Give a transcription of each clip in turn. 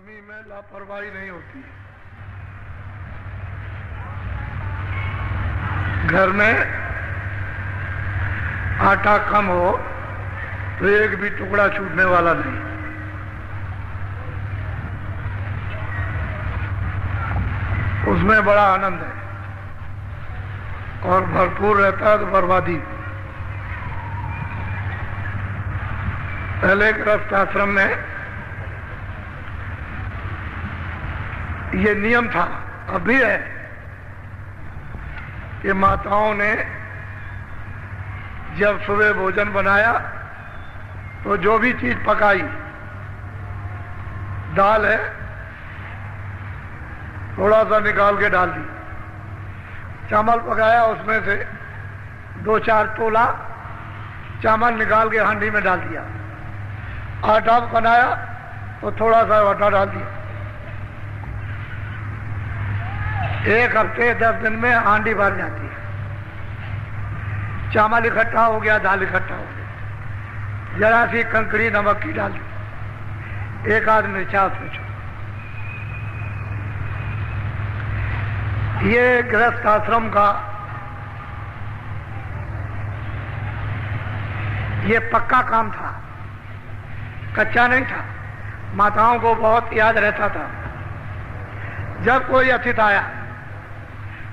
आदमी में लापरवाही नहीं होती। घर में आटा कम हो तो एक भी टुकड़ा छूटने वाला नहीं। उसमें बड़ा आनंद है और भरपूर रहता है तो बर्बादी। पहले गृहस्थ आश्रम में ये नियम था, अब भी है, कि माताओं ने जब सुबह भोजन बनाया तो जो भी चीज पकाई, दाल है थोड़ा सा निकाल के डाल दी, चावल पकाया उसमें से 2-4 टोला चावल निकाल के हांडी में डाल दिया, आटा बनाया तो थोड़ा सा आटा डाल दिया। 1 हफ्ते 10 दिन में हांडी भर जाती है। चावल इकट्ठा हो गया, दाल इकट्ठा हो गया, जरा सी कंकड़ी नमक की डाल दी, 1 आध मिर्चा उसमें छोड़। ये गृहस्थ आश्रम का ये पक्का काम था, कच्चा नहीं था। माताओं को बहुत याद रहता था, जब कोई अतिथि आया,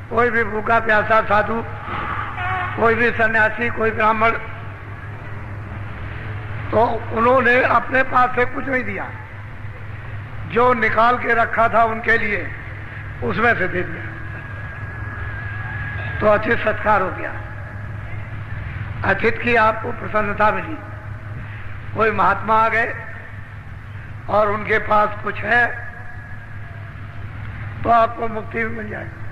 कोई भी भूखा प्यासा साधु, कोई भी सन्यासी, कोई ब्राह्मण, तो उन्होंने अपने पास से कुछ नहीं दिया, जो निकाल के रखा था उनके लिए उसमें से दे दिया, तो अतिथि सत्कार हो गया। अतिथि की आपको प्रसन्नता मिली। कोई महात्मा आ गए और उनके पास कुछ है तो आपको मुक्ति भी मिल जाएगी,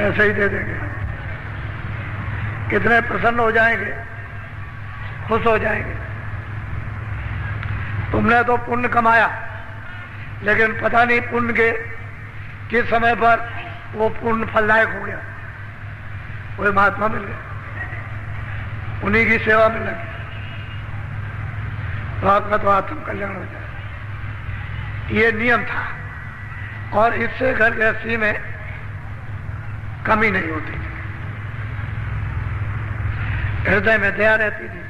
ऐसे ही दे देंगे। कितने प्रसन्न हो जाएंगे, खुश हो जाएंगे। तुमने तो पुण्य कमाया, लेकिन पता नहीं पुण्य के किस समय पर वो पुण्य फलदायक हो गया। कोई महात्मा मिल गया, उन्हीं की सेवा में लगी तो आपका तो आत्म कल्याण हो जाए। ये नियम था और इससे घर गृहस्थी में कमी नहीं होती थी। हृदय में दया रहती थी,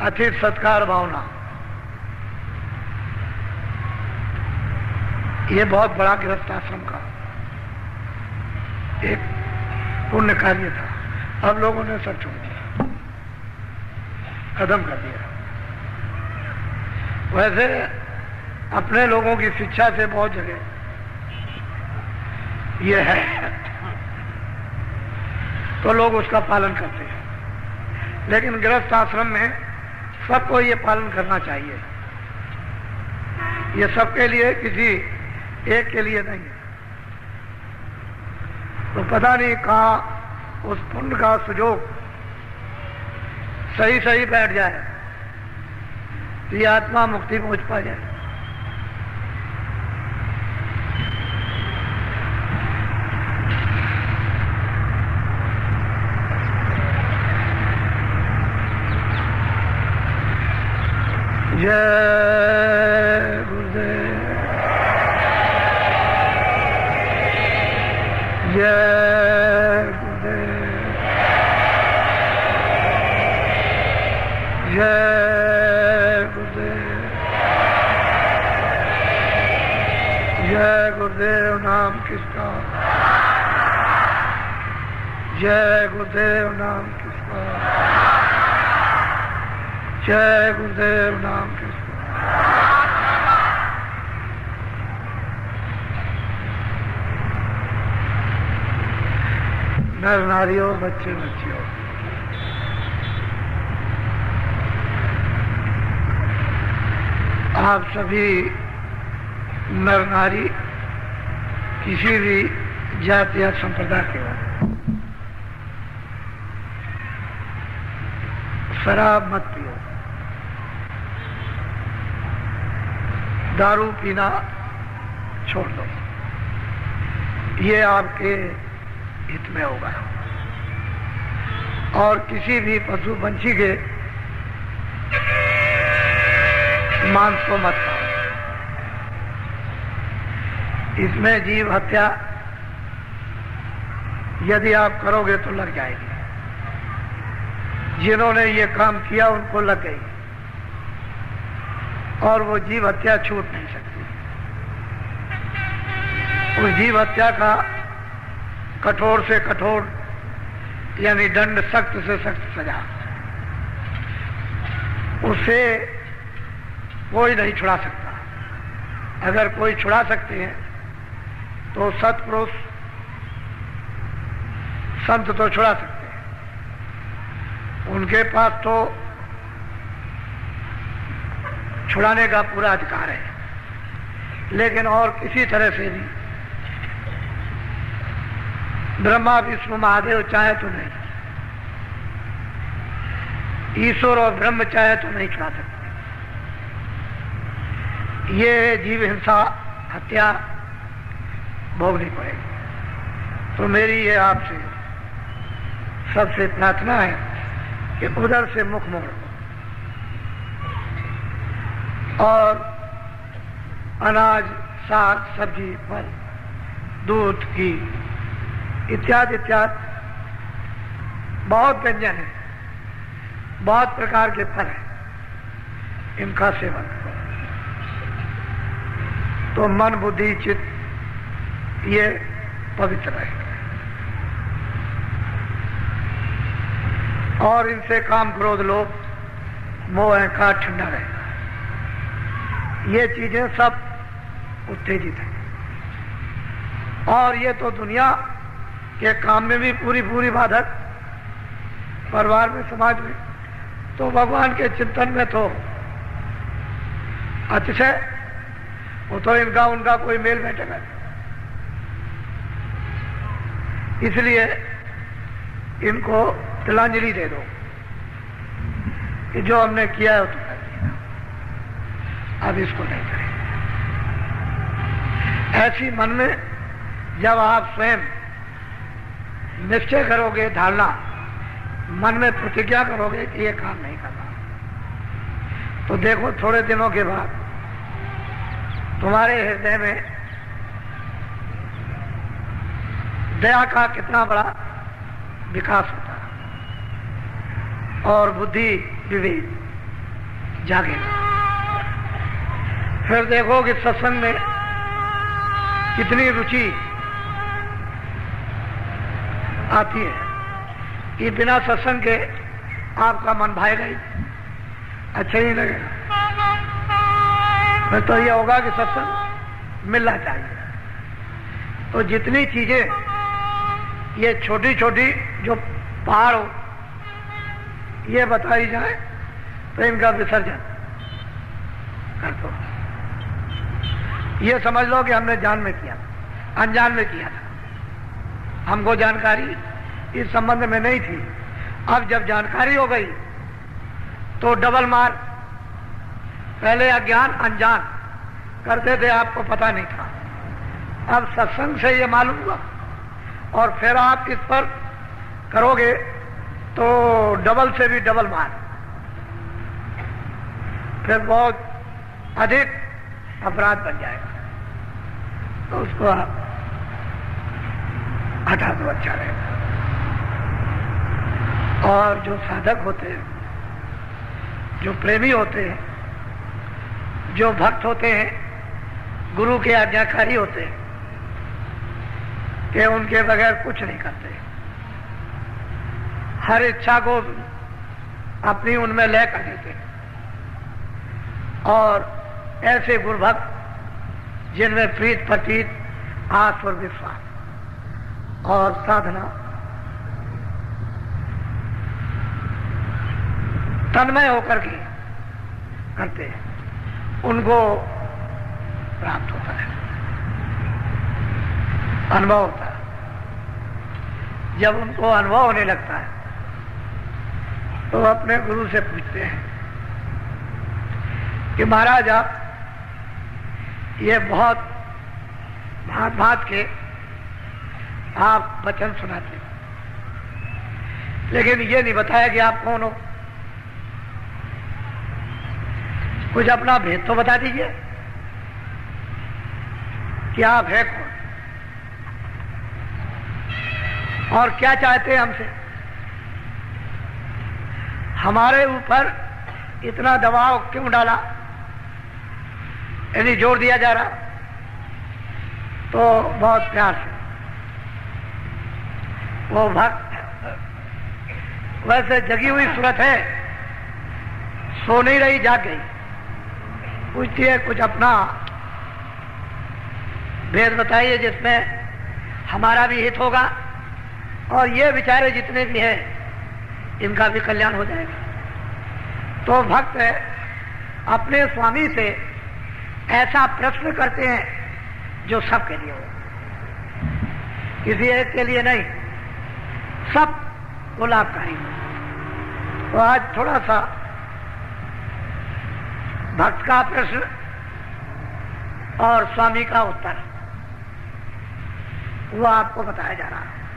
अतिथि सत्कार भावना। ये बहुत बड़ा गृहस्थ आश्रम का एक पुण्य कार्य था। अब लोगों ने सब छोड़ दिया, खत्म कर दिया। वैसे अपने लोगों की शिक्षा से बहुत जगह ये है तो लोग उसका पालन करते हैं, लेकिन गृहस्थ आश्रम में सबको ये पालन करना चाहिए। ये सबके लिए, किसी एक के लिए नहीं है। तो पता नहीं कहाँ उस पुण्य का सुजोग सही सही बैठ जाए, ये आत्मा मुक्ति पहुंच पा जाए। जय गुरुदेव, जय गुरुदेव, जय गुरुदेव, जय गुरुदेव नाम किसका, जय गुरुदेव नाम किसका, जय गुरुदेव नाम किसका। नर नारियों, बच्चे बच्चियों, आप सभी नर नारी किसी भी जाति या संप्रदाय के हो, शराब मत पियो, दारू पीना छोड़ दो, ये आपके हित में होगा। और किसी भी पशु पंछी के मांस को मत खाओ। इसमें जीव हत्या यदि आप करोगे तो लग जाएगी। जिन्होंने ये काम किया उनको लग गई और वो जीव हत्या छूट नहीं सकती। उस जीव हत्या का कठोर से कठोर यानी दंड, सख्त से सख्त सजा, उसे कोई नहीं छुड़ा सकता। अगर कोई छुड़ा सकते हैं तो सत्पुरुष संत तो छुड़ा सकते हैं, उनके पास तो छुड़ाने का पूरा अधिकार है। लेकिन और किसी तरह से भी ब्रह्मा विष्णु महादेव चाहे तो नहीं, ईश्वर और ब्रह्म चाहे तो नहीं छुड़ा सकते। ये जीव हिंसा हत्या भोगनी पड़ेगी। तो मेरी ये आपसे सबसे प्रार्थना है कि उधर से मुख मोड़ो और अनाज, साग, सब्जी, फल, दूध, घी इत्यादि इत्यादि बहुत व्यंजन है, बहुत प्रकार के फल हैं, इनका सेवन करो तो मन, बुद्धि, चित्त ये पवित्र रहेगा और इनसे काम, क्रोध, लोभ, मोह, अहंकार ठंडा रहेगा। ये चीजें सब उत्तेजित हैं और ये तो दुनिया के काम में भी पूरी पूरी बाधक, परिवार में, समाज में, तो भगवान के चिंतन में तो अतिशय, वो तो इनका उनका कोई मेल बैठेगा। इसलिए इनको तिलांजलि दे दो कि जो हमने किया है वो तो कर दिया, अब इसको नहीं करें। ऐसी मन में जब आप स्वयं निश्चय करोगे, धारणा मन में प्रतिज्ञा करोगे कि ये काम नहीं करना, तो देखो थोड़े दिनों के बाद तुम्हारे हृदय में दया का कितना बड़ा विकास होता है और बुद्धि, विवेक जागेगा। फिर देखो कि सत्संग में कितनी रुचि आती है कि बिना सत्संग के आपका मन भाएगा ही, अच्छा ही लगेगा। फिर तो यह होगा कि सत्संग मिलना चाहिए। तो जितनी चीजें ये छोटी छोटी जो पहाड़ हो ये बताई जाए तो इनका विसर्जन कर दो। ये समझ लो कि हमने जान में किया, अनजान में किया था, हमको जानकारी इस संबंध में नहीं थी। अब जब जानकारी हो गई तो डबल मार। पहले अज्ञान, अनजान करते थे, आपको पता नहीं था। अब सत्संग से ये मालूम हुआ और फिर आप इस पर करोगे तो डबल से भी डबल मार, फिर बहुत अधिक अपराध बन जाएगा। तो उसको आप हटा दो, अच्छा रहेगा। और जो साधक होते हैं, जो प्रेमी होते हैं, जो भक्त होते हैं, गुरु के आज्ञाकारी होते हैं कि उनके बगैर कुछ नहीं करते, हर इच्छा को अपनी उनमें लय कर देते हैं। और ऐसे गुरु भक्त जिनमें प्रीत, प्रतीत, आस और विश्वास और साधना तन्मय होकर के करते हैं, उनको प्राप्त होता है, अनुभव होता है। जब उनको अनुभव होने लगता है तो अपने गुरु से पूछते हैं कि महाराज आप ये बहुत भांत भांत के आप वचन सुनाते हैं, लेकिन ये नहीं बताया कि आप कौन हो। कुछ अपना भेद तो बता दीजिए। कि आप है कौन और क्या चाहते हैं हमसे, हमारे ऊपर इतना दबाव क्यों डाला, यानी जोर दिया जा रहा। तो बहुत प्यार से वो भक्त, वैसे जगी हुई सूरत है, सो नहीं रही, जाग गई, पूछती है कुछ अपना भेद बताइए जिसमें हमारा भी हित होगा और ये बेचारे जितने भी हैं इनका भी कल्याण हो जाएगा। तो भक्त अपने स्वामी से ऐसा प्रश्न करते हैं जो सबके लिए हो, किसी एक के लिए नहीं, सब को लाभकारी हो। तो आज थोड़ा सा भक्त का प्रश्न और स्वामी का उत्तर वो आपको बताया जा रहा है।